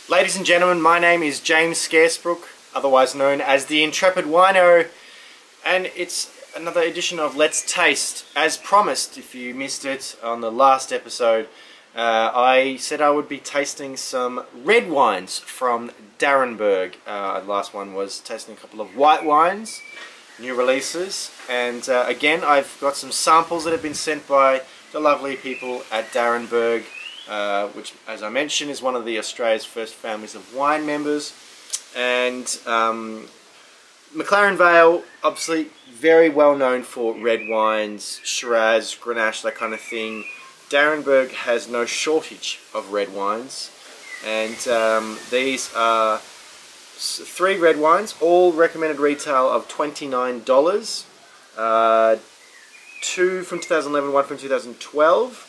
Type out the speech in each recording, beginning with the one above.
Ladies and gentlemen, my name is James Scaresbrook, otherwise known as the Intrepid Wino, and it's another edition of Let's Taste. As promised, if you missed it on the last episode, I said I would be tasting some red wines from Darrenberg. The last one was tasting a couple of white wines, new releases, and again I've got some samples that have been sent by the lovely people at Darrenberg, which, as I mentioned, is one of the Australia's first families of wine members. And McLaren Vale, obviously very well known for red wines, Shiraz, Grenache, that kind of thing. Darrenberg has no shortage of red wines, and these are 3 red wines, all recommended retail of $29. 2 from 2011, 1 from 2012.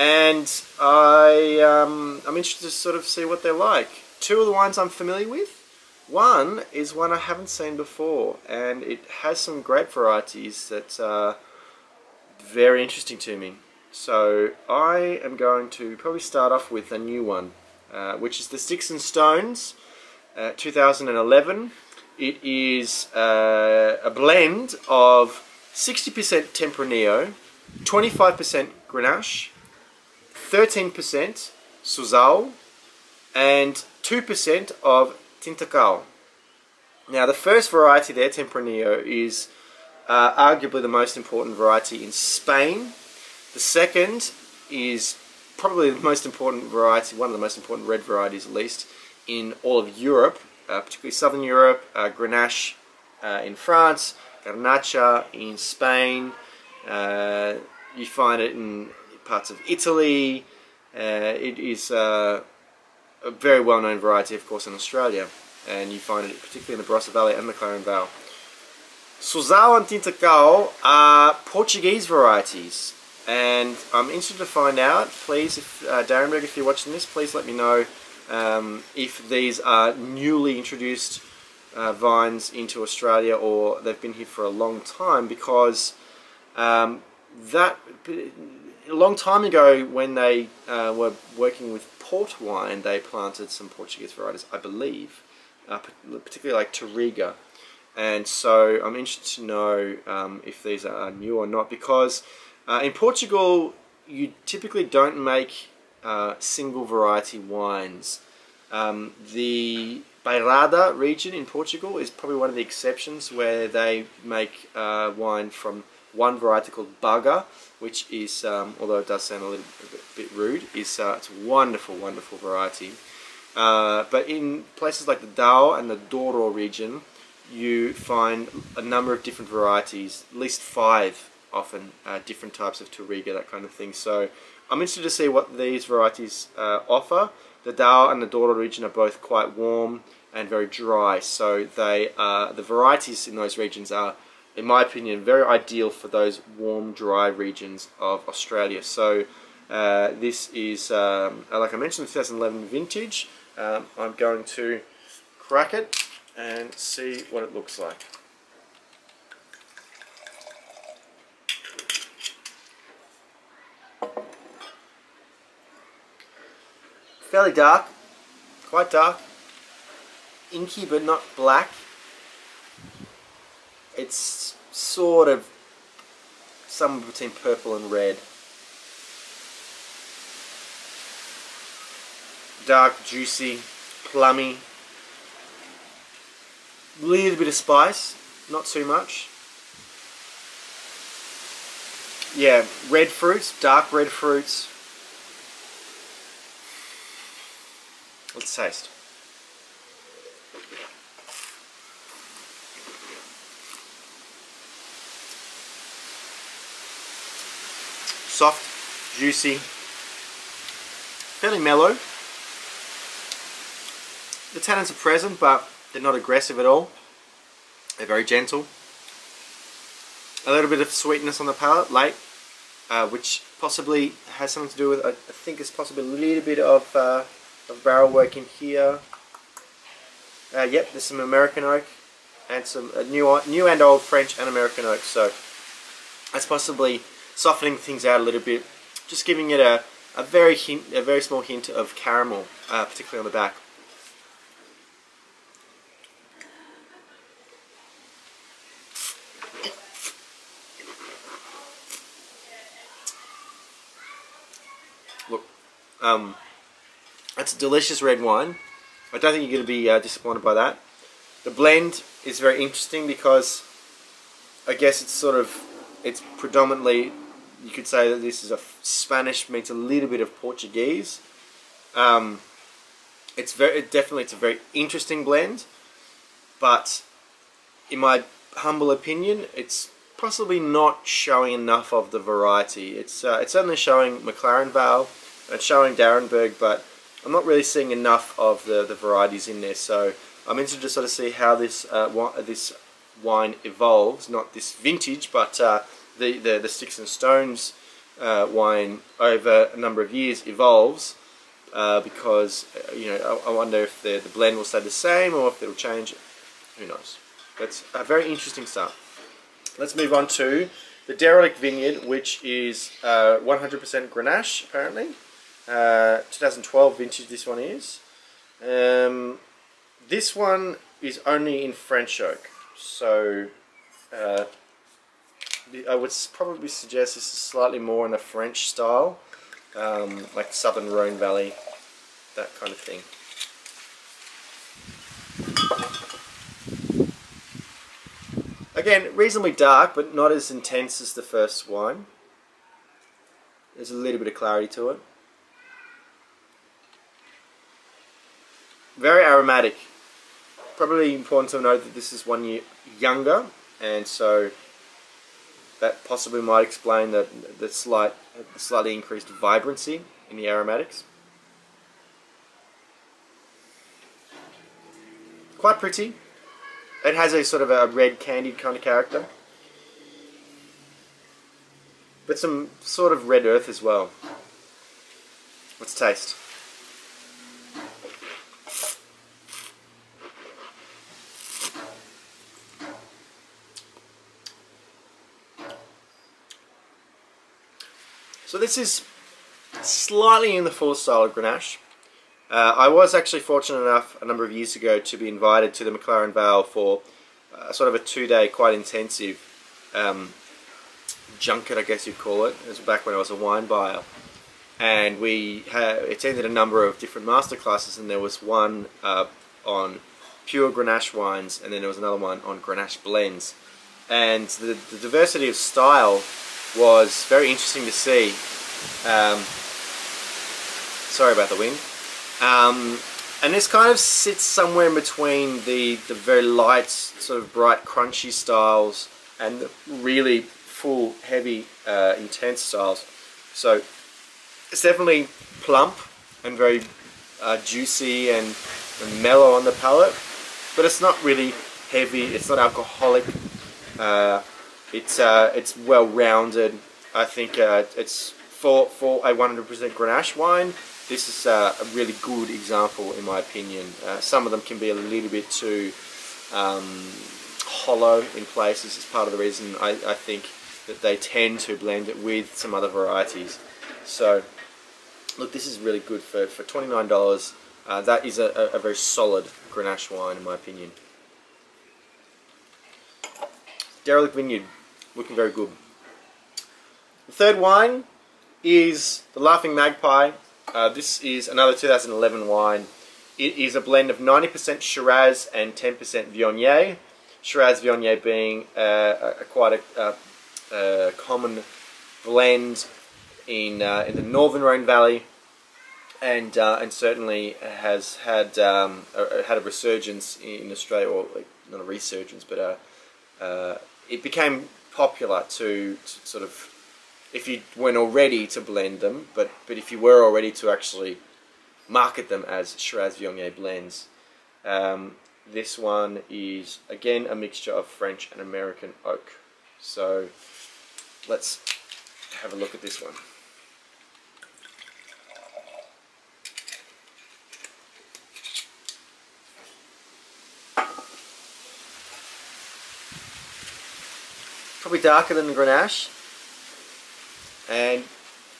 And I'm interested to sort of see what they're like. 2 of the wines I'm familiar with. One is one I haven't seen before, and it has some grape varieties that are very interesting to me. So I am going to probably start off with a new one, which is the Sticks and Stones 2011. It is a blend of 60% Tempranillo, 25% Grenache, 13% Suzal, and 2% of Tintacao. Now, the first variety there, Tempranillo, is arguably the most important variety in Spain. The second is probably the most important variety, one of the most important red varieties at least, in all of Europe, particularly Southern Europe, Grenache in France, Garnacha in Spain. You find it in parts of Italy. It is a very well-known variety, of course, in Australia, and you find it particularly in the Barossa Valley and McLaren Vale. Suzal and Tintacao are Portuguese varieties, and I'm interested to find out, please, if Darrenberg, if you're watching this, please let me know if these are newly introduced vines into Australia or they've been here for a long time, because a long time ago, when they were working with port wine, they planted some Portuguese varieties, I believe, particularly like Touriga. And so I'm interested to know if these are new or not, because in Portugal you typically don't make single variety wines. The Beirada region in Portugal is probably one of the exceptions, where they make wine from one variety called Baga, which is, although it does sound a bit rude, it's a wonderful, wonderful variety. But in places like the Douro and the Douro region, you find a number of different varieties, at least 5 often, different types of Touriga, that kind of thing. So I'm interested to see what these varieties offer. The Douro and the Douro region are both quite warm and very dry, so they the varieties in those regions are, in my opinion, very ideal for those warm, dry regions of Australia. So this is, like I mentioned, the 2011 vintage. I'm going to crack it and see what it looks like. Fairly dark, quite dark, inky but not black. It's sort of somewhere between purple and red. Dark, juicy, plummy. Little bit of spice, not too much. Yeah, red fruits, dark red fruits. Let's taste. Soft, juicy, fairly mellow. The tannins are present, but they're not aggressive at all. They're very gentle. A little bit of sweetness on the palate, late, which possibly has something to do with, I think it's possibly a little bit of barrel work in here. Yep, there's some American oak and some new and old French and American oak, so that's possibly softening things out a little bit, just giving it a very small hint of caramel, particularly on the back. Look, it's a delicious red wine. I don't think you're going to be disappointed by that. The blend is very interesting because I guess it's predominantly, you could say that this is a Spanish meets a little bit of Portuguese. It's a very interesting blend, but in my humble opinion, it's possibly not showing enough of the variety. It's certainly showing McLaren Vale, it's showing Darrenberg, but I'm not really seeing enough of the varieties in there. So I'm interested to sort of see how this wine evolves, not this vintage, but the Sticks and Stones wine over a number of years evolves, because I wonder if the blend will stay the same or if it'll change. Who knows? That's a very interesting stuff. Let's move on to the Derelict Vineyard, which is 100% Grenache apparently. 2012 vintage this one is. This one is only in French oak, so I would probably suggest this is slightly more in a French style, like Southern Rhone Valley, that kind of thing. Again, reasonably dark, but not as intense as the first wine. There's a little bit of clarity to it. Very aromatic. Probably important to note that this is 1 year younger, and so that possibly might explain the slightly increased vibrancy in the aromatics. Quite pretty. It has a sort of a red candied kind of character, but some sort of red earth as well. Let's taste. So this is slightly in the full style of Grenache. I was actually fortunate enough a number of years ago to be invited to the McLaren Vale for sort of a 2-day, quite intensive junket, I guess you'd call it. It was back when I was a wine buyer. And we attended a number of different masterclasses, and there was one on pure Grenache wines, and then there was another one on Grenache blends. And the diversity of style was very interesting to see. Sorry about the wind. And this kind of sits somewhere in between the very light, sort of bright, crunchy styles and the really full, heavy, intense styles. So it's definitely plump and very juicy and mellow on the palate, but it's not really heavy. It's not alcoholic. It's well rounded. I think it's for a 100% Grenache wine. This is a really good example, in my opinion. Some of them can be a little bit too hollow in places. It's part of the reason I think that they tend to blend it with some other varieties. So, look, this is really good for $29. That is a very solid Grenache wine, in my opinion. Derelict Vineyard, looking very good. The third wine is the Laughing Magpie. This is another 2011 wine. It is a blend of 90% Shiraz and 10% Viognier. Shiraz Viognier being quite a common blend in the Northern Rhone Valley, and certainly has had a resurgence in Australia, or not a resurgence, but it became popular to sort of, if you weren't already to blend them, but if you were already to actually market them as Shiraz Viognier blends. This one is again a mixture of French and American oak. So let's have a look at this one. Probably darker than the Grenache, and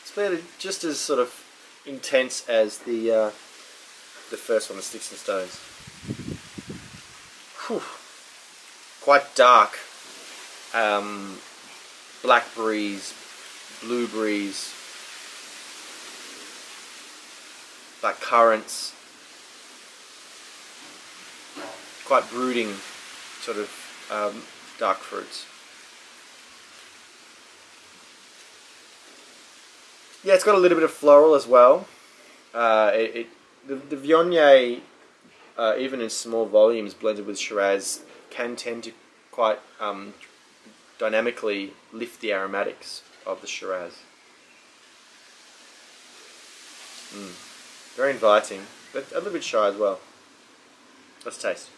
it's really just as sort of intense as the first one, the Sticks and Stones. Whew. Quite dark, blackberries, blueberries, black currants, quite brooding sort of dark fruits. Yeah, it's got a little bit of floral as well. The Viognier, even in small volumes blended with Shiraz, can tend to quite dynamically lift the aromatics of the Shiraz. Very inviting, but a little bit shy as well. Let's taste.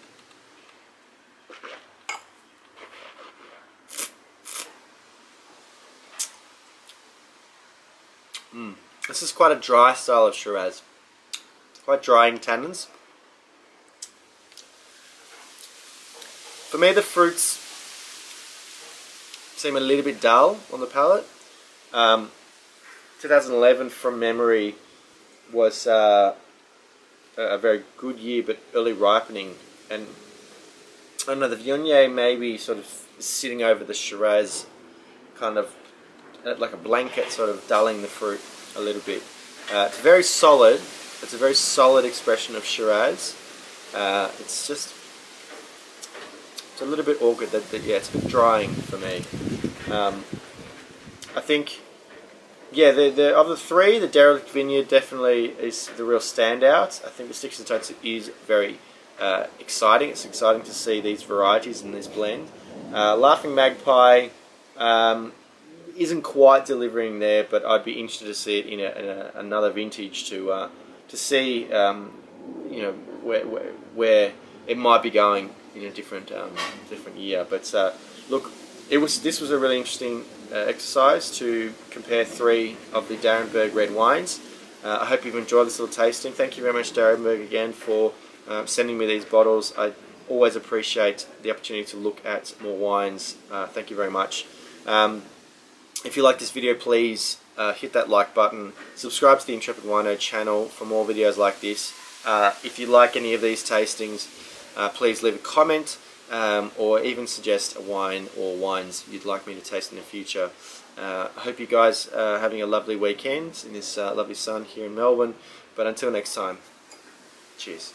This is quite a dry style of Shiraz. Quite dry in tannins. For me, the fruits seem a little bit dull on the palate. 2011, from memory, was a very good year, but early ripening. And I don't know, the Viognier maybe sort of sitting over the Shiraz, kind of like a blanket, sort of dulling the fruit a little bit. It's very solid. It's a very solid expression of Shiraz. It's just, it's a little bit awkward. Yeah, it's a bit drying for me. I think, yeah, of the three, the Derelict Vineyard definitely is the real standout. I think the Sticks and Stones is very exciting. It's exciting to see these varieties in this blend. Laughing Magpie isn't quite delivering there, but I'd be interested to see it in another vintage to see you know, where it might be going in a different year. But look, this was a really interesting exercise to compare three of the Derelict red wines. I hope you've enjoyed this little tasting. Thank you very much, Derelict, again, for sending me these bottles. I always appreciate the opportunity to look at more wines. Thank you very much. If you like this video, please hit that like button. Subscribe to the Intrepid Wino channel for more videos like this. If you like any of these tastings, please leave a comment or even suggest a wine or wines you'd like me to taste in the future. I hope you guys are having a lovely weekend in this lovely sun here in Melbourne. But until next time, cheers.